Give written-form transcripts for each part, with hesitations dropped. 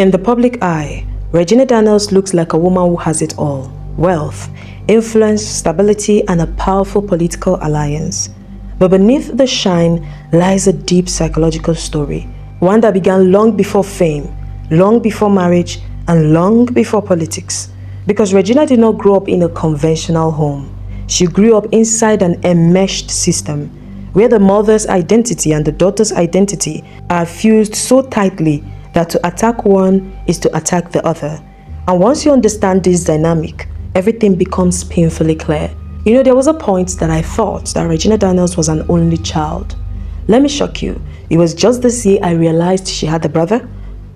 In the public eye, Regina Daniels looks like a woman who has it all: wealth, influence, stability, and a powerful political alliance. But beneath the shine lies a deep psychological story, one that began long before fame, long before marriage, and long before politics. Because Regina did not grow up in a conventional home. She grew up inside an enmeshed system where the mother's identity and the daughter's identity are fused so tightly that to attack one is to attack the other. And once you understand this dynamic, everything becomes painfully clear. You know, there was a point that I thought that Regina Daniels was an only child. Let me shock you. It was just this year I realized she had a brother,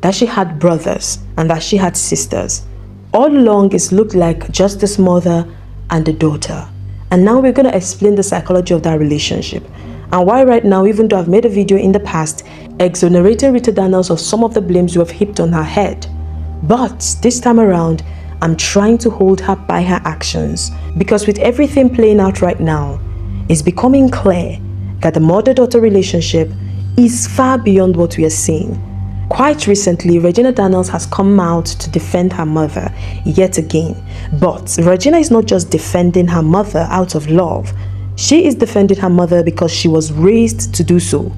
that she had brothers, and that she had sisters. All along, it looked like just this mother and the daughter. And now we're going to explain the psychology of that relationship and why right now, even though I've made a video in the past exonerating Rita Daniels of some of the blames you have heaped on her head, but this time around, I'm trying to hold her by her actions, because with everything playing out right now, it's becoming clear that the mother-daughter relationship is far beyond what we are seeing. Quite recently, Regina Daniels has come out to defend her mother yet again. But Regina is not just defending her mother out of love. She is defending her mother because she was raised to do so,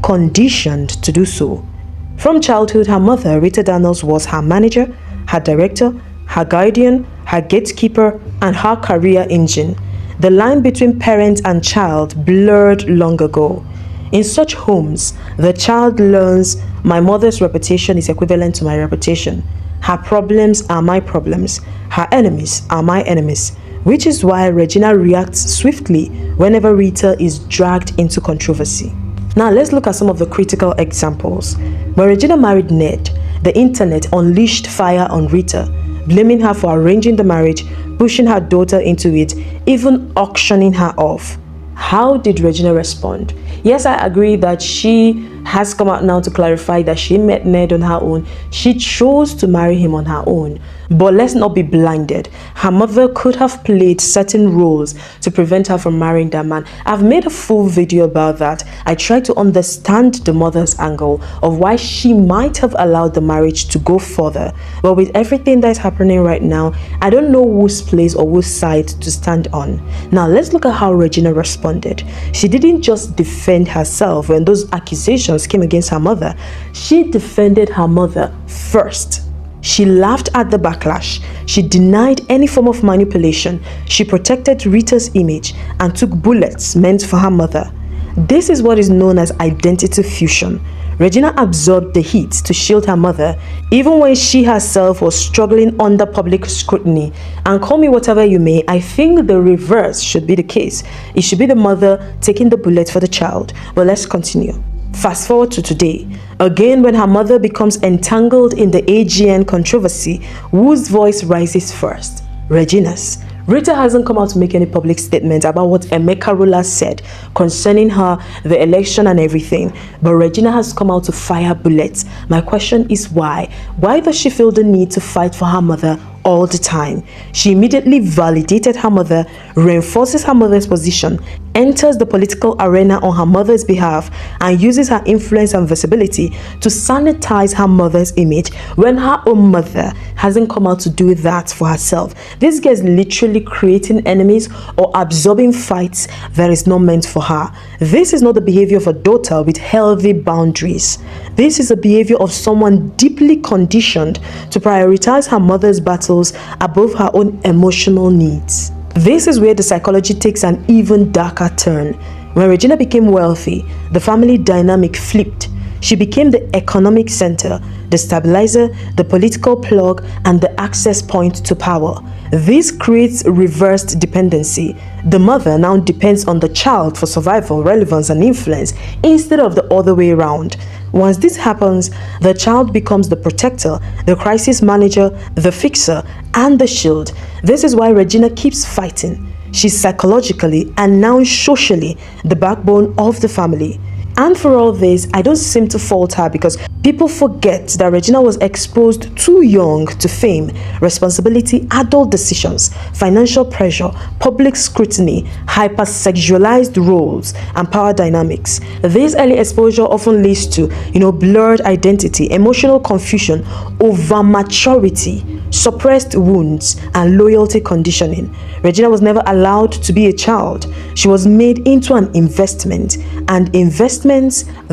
conditioned to do so. From childhood, her mother, Rita Daniels, was her manager, her director, her guardian, her gatekeeper, and her career engine. The line between parent and child blurred long ago. In such homes, the child learns my mother's reputation is equivalent to my reputation. Her problems are my problems. Her enemies are my enemies. Which is why Regina reacts swiftly whenever Rita is dragged into controversy. Now let's look at some of the critical examples. When Regina married Ned, the internet unleashed fire on Rita, blaming her for arranging the marriage, pushing her daughter into it, even auctioning her off. How did Regina respond? Yes, I agree that she has come out now to clarify that she met Ned on her own. She chose to marry him on her own. But let's not be blinded. Her mother could have played certain roles to prevent her from marrying that man. I've made a full video about that. I tried to understand the mother's angle of why she might have allowed the marriage to go further. But with everything that's happening right now, I don't know whose place or whose side to stand on. Now let's look at how Regina responded. She didn't just defend herself when those accusations came against her mother. She defended her mother first. She laughed at the backlash. She denied any form of manipulation. She protected Rita's image and took bullets meant for her mother. This is what is known as identity fusion. Regina absorbed the heat to shield her mother, even when she herself was struggling under public scrutiny. And call me whatever you may, I think the reverse should be the case. It should be the mother taking the bullet for the child. But let's continue. Fast forward to today. Again, when her mother becomes entangled in the AGN controversy, whose voice rises first? Regina's. Rita hasn't come out to make any public statement about what Emeka Rola said concerning her, the election and everything. But Regina has come out to fire bullets. My question is why? Why does she feel the need to fight for her mother all the time? She immediately validated her mother, reinforces her mother's position, enters the political arena on her mother's behalf, and uses her influence and visibility to sanitize her mother's image when her own mother hasn't come out to do that for herself. This girl is literally creating enemies or absorbing fights that is not meant for her. This is not the behavior of a daughter with healthy boundaries. This is the behavior of someone deeply conditioned to prioritize her mother's battles above her own emotional needs. This is where the psychology takes an even darker turn. When Regina became wealthy, the family dynamic flipped. She became the economic center, the stabilizer, the political plug, and the access point to power. This creates reversed dependency. The mother now depends on the child for survival, relevance, and influence instead of the other way around. Once this happens, the child becomes the protector, the crisis manager, the fixer, and the shield. This is why Regina keeps fighting. She's psychologically and now socially the backbone of the family. And for all this, I don't seem to fault her because people forget that Regina was exposed too young to fame, responsibility, adult decisions, financial pressure, public scrutiny, hypersexualized roles, and power dynamics. This early exposure often leads to, blurred identity, emotional confusion, over maturity, suppressed wounds, and loyalty conditioning. Regina was never allowed to be a child. She was made into an investment, and investments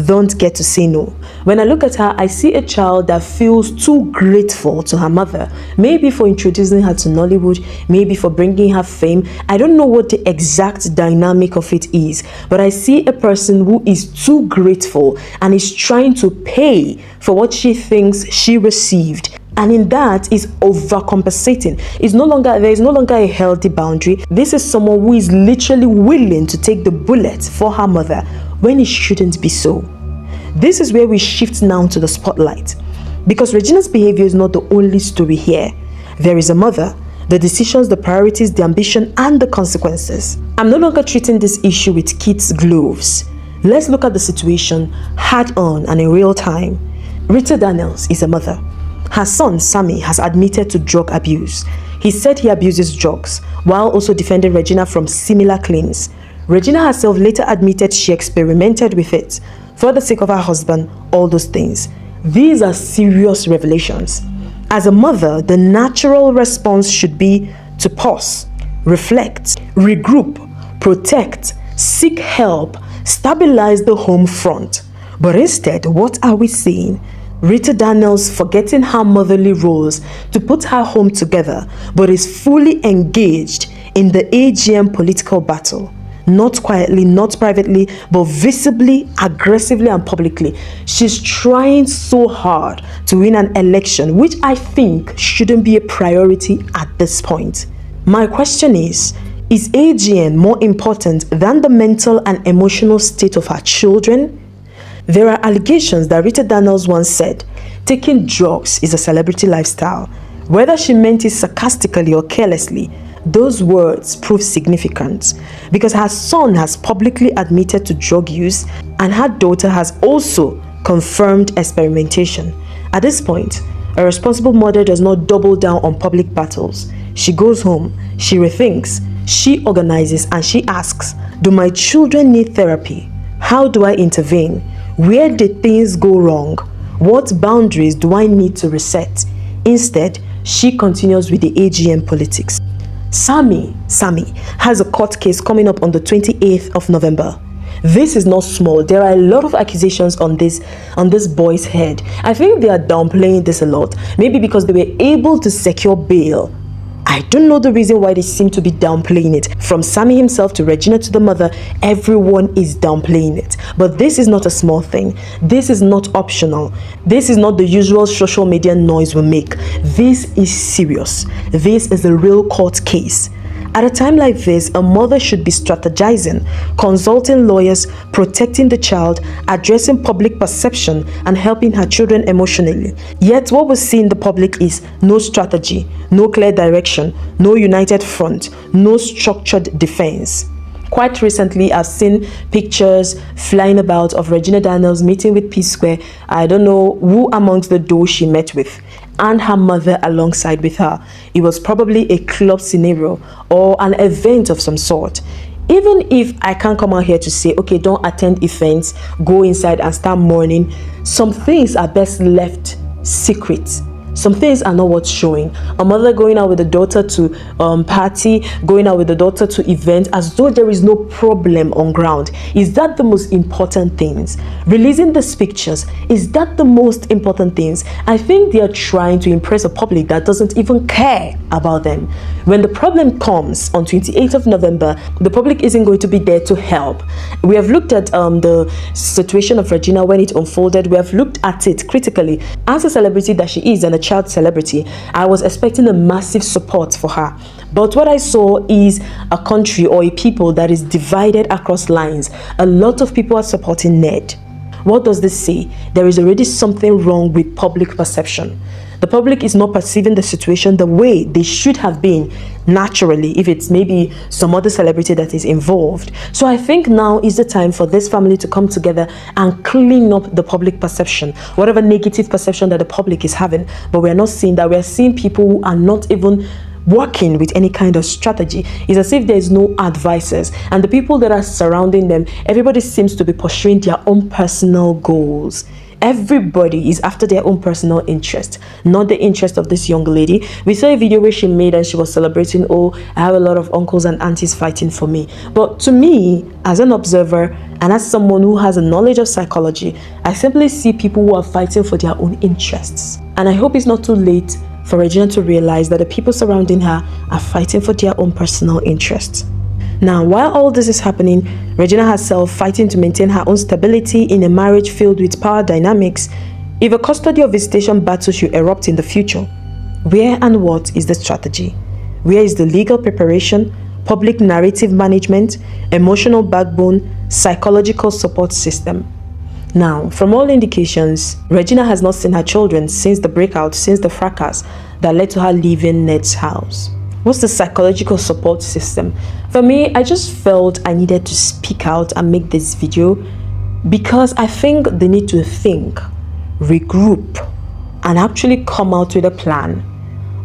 don't get to say no. When I look at her, I see a child that feels too grateful to her mother, maybe for introducing her to Nollywood, maybe for bringing her fame. I don't know what the exact dynamic of it is, but I see a person who is too grateful and is trying to pay for what she thinks she received. And in that is overcompensating. There is no longer a healthy boundary. This is someone who is literally willing to take the bullet for her mother when it shouldn't be so. This is where we shift now to the spotlight. Because Regina's behavior is not the only story here. There is a mother, the decisions, the priorities, the ambition, and the consequences. I'm no longer treating this issue with kids' gloves. Let's look at the situation head on and in real time. Rita Daniels is a mother. Her son, Sammy, has admitted to drug abuse. He said he abuses drugs, while also defending Regina from similar claims. Regina herself later admitted she experimented with it for the sake of her husband, all those things. These are serious revelations. As a mother, the natural response should be to pause, reflect, regroup, protect, seek help, stabilize the home front. But instead, what are we seeing? Rita Daniels forgetting her motherly roles to put her home together, but is fully engaged in the AGM political battle. Not quietly, not privately, but visibly, aggressively, and publicly. She's trying so hard to win an election, which I think shouldn't be a priority at this point. My question is AGM more important than the mental and emotional state of her children? There are allegations that Rita Daniels once said, taking drugs is a celebrity lifestyle. Whether she meant it sarcastically or carelessly, those words prove significant because her son has publicly admitted to drug use and her daughter has also confirmed experimentation. At this point, a responsible mother does not double down on public battles. She goes home, she rethinks, she organizes, and she asks, do my children need therapy? How do I intervene? Where did things go wrong? What boundaries do I need to reset? Instead, she continues with the AGM politics. Sammy has a court case coming up on the 28th of November. This is not small. There are a lot of accusations on this boy's head. I think they are downplaying this a lot. Maybe because they were able to secure bail. I don't know the reason why they seem to be downplaying it. From Sammy himself to Regina to the mother, everyone is downplaying it. But this is not a small thing. This is not optional. This is not the usual social media noise we make. This is serious. This is a real court case. At a time like this, a mother should be strategizing, consulting lawyers, protecting the child, addressing public perception, and helping her children emotionally. Yet what we see in the public is no strategy, no clear direction, no united front, no structured defense. Quite recently, I've seen pictures flying about of Regina Daniels meeting with P Square. I don't know who amongst the those she met with, and her mother alongside with her. It was probably a club scenario or an event of some sort. Even if I can't come out here to say, okay, don't attend events, go inside and start mourning, some things are best left secret. Some things are not worth showing. A mother going out with a daughter to party, going out with the daughter to event, as though there is no problem on ground. Is that the most important things? Releasing these pictures, is that the most important things? I think they are trying to impress a public that doesn't even care about them. When the problem comes on 28th of November, the public isn't going to be there to help. We have looked at the situation of Regina when it unfolded. We have looked at it critically. As a celebrity that she is and a child celebrity, I was expecting a massive support for her. But what I saw is a country or a people that is divided across lines. A lot of people are supporting Ned. What does this say? There is already something wrong with public perception. The public is not perceiving the situation the way they should have been naturally if it's maybe some other celebrity that is involved. So I think now is the time for this family to come together and clean up the public perception, whatever negative perception that the public is having. But we're not seeing that. We're seeing people who are not even working with any kind of strategy. It's as if there is no advisors, and the people that are surrounding them, everybody seems to be pursuing their own personal goals. Everybody is after their own personal interest, not the interest of this young lady. We saw a video where she made and she was celebrating, oh, I have a lot of uncles and aunties fighting for me. But to me, as an observer and as someone who has a knowledge of psychology, I simply see people who are fighting for their own interests. And I hope it's not too late for Regina to realize that the people surrounding her are fighting for their own personal interests. Now, while all this is happening, Regina herself fighting to maintain her own stability in a marriage filled with power dynamics, if a custody or visitation battle should erupt in the future, where and what is the strategy? Where is the legal preparation, public narrative management, emotional backbone, psychological support system? Now, from all indications, Regina has not seen her children since the breakout, since the fracas that led to her leaving Ned's house. What's the psychological support system? For me, I just felt I needed to speak out and make this video because I think they need to think, regroup, and actually come out with a plan.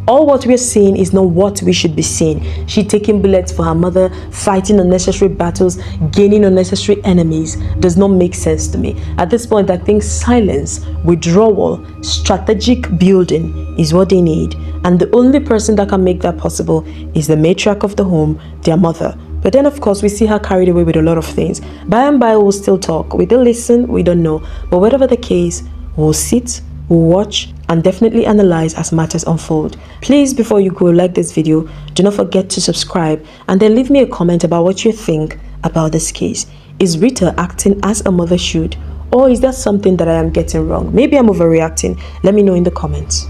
All what we're seeing is not what we should be seeing. She taking bullets for her mother, fighting unnecessary battles, gaining unnecessary enemies does not make sense to me. At this point, I think silence, withdrawal, strategic building is what they need. And the only person that can make that possible is the matriarch of the home, their mother. But then, of course, we see her carried away with a lot of things. By and by, we'll still talk. We don't listen, we don't know. But whatever the case, we'll sit, we'll watch, and definitely analyze as matters unfold. Please, before you go, like this video, do not forget to subscribe, and then leave me a comment about what you think about this case. Is Rita acting as a mother should, or is that something that I am getting wrong? Maybe I'm overreacting. Let me know in the comments.